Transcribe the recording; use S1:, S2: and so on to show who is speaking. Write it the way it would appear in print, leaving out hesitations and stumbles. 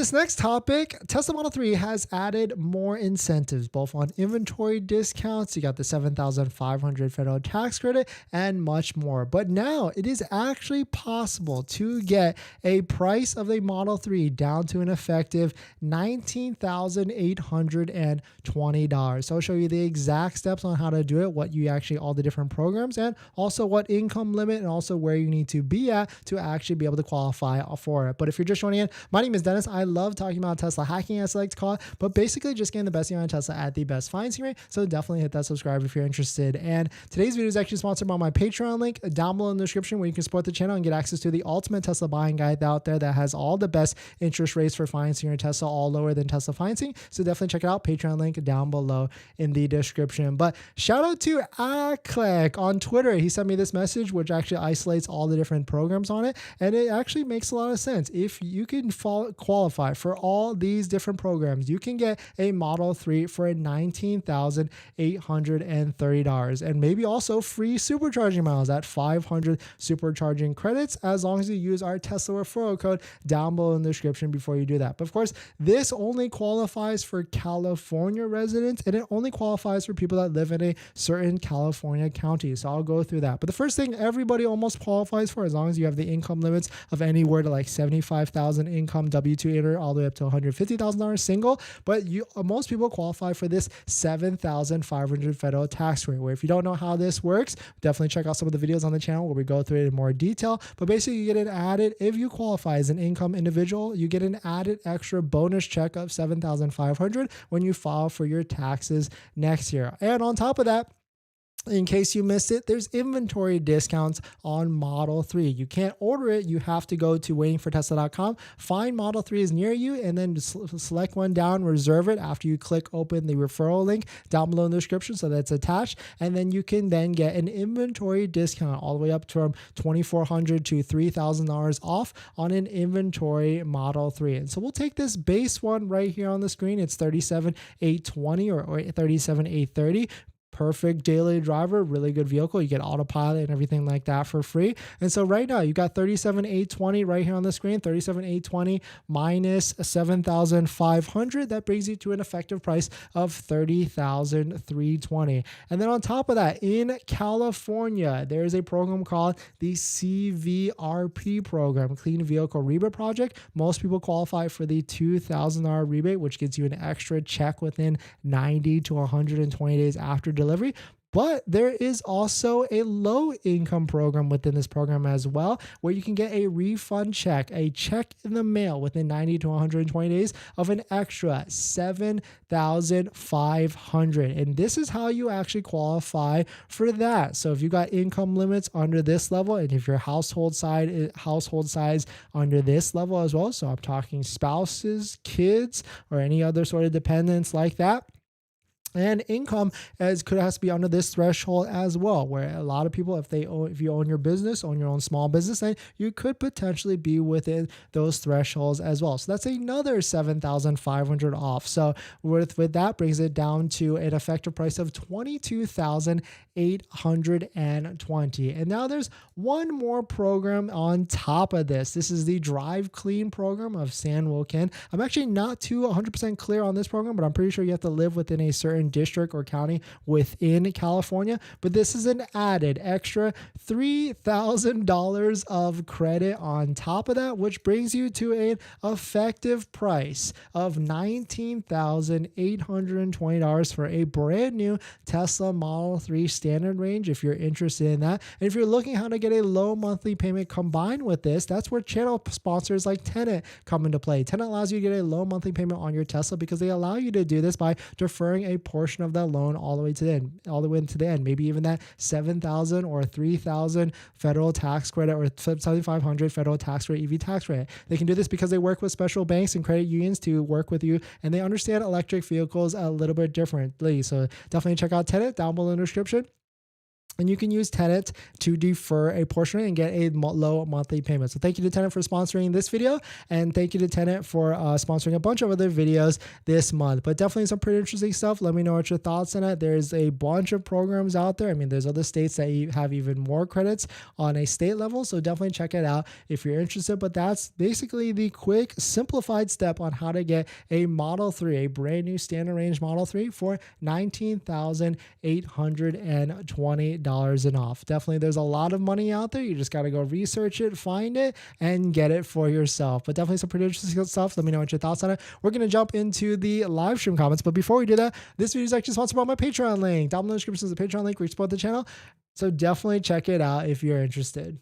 S1: This next topic, Tesla Model 3 has added more incentives, both on inventory discounts. You got the 7,500 federal tax credit and much more. But now it is actually possible to get a price of a Model 3 down to an effective $19,820. So I'll show you the exact steps on how to do it, what you actually, all the different programs, and also what income limit and also where you need to be at to actually be able to qualify for it. But if you're just joining in, my name is Dennis. I love talking about Tesla hacking, as I like to call it, but basically just getting the best deal on Tesla at the best financing rate. So definitely hit that subscribe if you're interested. And today's video is actually sponsored by my Patreon link down below in the description, where you can support the channel and get access to the ultimate Tesla buying guide out there that has all the best interest rates for financing your Tesla, all lower than Tesla financing. So definitely check it out. Patreon link down below in the description. But shout out to MAGBAK on Twitter. He sent me this message, which actually isolates all the different programs on it. And it actually makes a lot of sense. If you can qualify for all these different programs, you can get a Model 3 for $19,830 and maybe also free supercharging miles at 500 supercharging credits, as long as you use our Tesla referral code down below in the description before you do that. But of course, this only qualifies for California residents, and it only qualifies for people that live in a certain California county. So I'll go through that. But the first thing everybody almost qualifies for, as long as you have the income limits of anywhere to like 75,000 income W-2 earner all the way up to $150,000 single, but most people qualify for this 7,500 federal tax rate, where if you don't know how this works, definitely check out some of the videos on the channel where we go through it in more detail. But basically you get an added, if you qualify as an income individual, you get an added extra bonus check of 7,500 when you file for your taxes next year. And on top of that, in case you missed it, there's inventory discounts on Model 3. You can't order it. You have to go to waitingfortesla.com, find Model 3s near you, and then select one down, reserve it after you click open the referral link down below in the description, so that's attached. And then you can then get an inventory discount all the way up from $2,400 to $3,000 off on an inventory Model 3. And so we'll take this base one right here on the screen. It's $37,820 or $37,830. Perfect daily driver, really good vehicle. You get autopilot and everything like that for free. And so right now you got $37,820 right here on the screen. $37,820 minus 7,500. That brings you to an effective price of $30,320. And then on top of that, in California, there is a program called the CVRP Program, Clean Vehicle Rebate Project. Most people qualify for the $2,000 rebate, which gives you an extra check within 90 to 120 days after delivery. But there is also a low income program within this program as well, where you can get a refund check, a check in the mail within 90 to 120 days of an extra $7,500. And this is how you actually qualify for that. So if you got income limits under this level, and if your household size under this level as well, so I'm talking spouses, kids, or any other sort of dependents like that, and income has to be under this threshold as well, where a lot of people, if you own your business, own your own small business, then you could potentially be within those thresholds as well. So that's another 7,500 off. So with that brings it down to an effective price of $22,820. And now there's one more program on top of this. This is the Drive Clean program of San Joaquin. I'm actually not too 100% clear on this program, but I'm pretty sure you have to live within a certain district or county within California. But this is an added extra $3,000 of credit on top of that, which brings you to an effective price of $19,820 for a brand new Tesla Model 3 standard range, if you're interested in that. And if you're looking how to get a low monthly payment combined with this, that's where channel sponsors like Tenet come into play. Tenet allows you to get a low monthly payment on your Tesla because they allow you to do this by deferring a portion of that loan all the way to the end, maybe even that 7,000 or 3,000 federal tax credit or 7,500 federal tax rate, EV tax rate. They can do this because they work with special banks and credit unions to work with you, and they understand electric vehicles a little bit differently. So definitely check out Tenet down below in the description. And you can use Tenet to defer a portion and get a low monthly payment. So thank you to Tenet for sponsoring this video, and thank you to Tenet for sponsoring a bunch of other videos this month. But definitely some pretty interesting stuff. Let me know what your thoughts on it. There's a bunch of programs out there. I mean, there's other states that have even more credits on a state level, so definitely check it out if you're interested. But that's basically the quick, simplified step on how to get a Model 3, a brand new standard range Model 3 for $19,820 and off. Definitely, there's a lot of money out there. You just got to go research it, find it, and get it for yourself. But definitely some pretty interesting stuff. Let me know what your thoughts on it. We're going to jump into the live stream comments. But before we do that, this video is actually sponsored by my Patreon link. Down below in the description is the Patreon link where you support the channel. So definitely check it out if you're interested.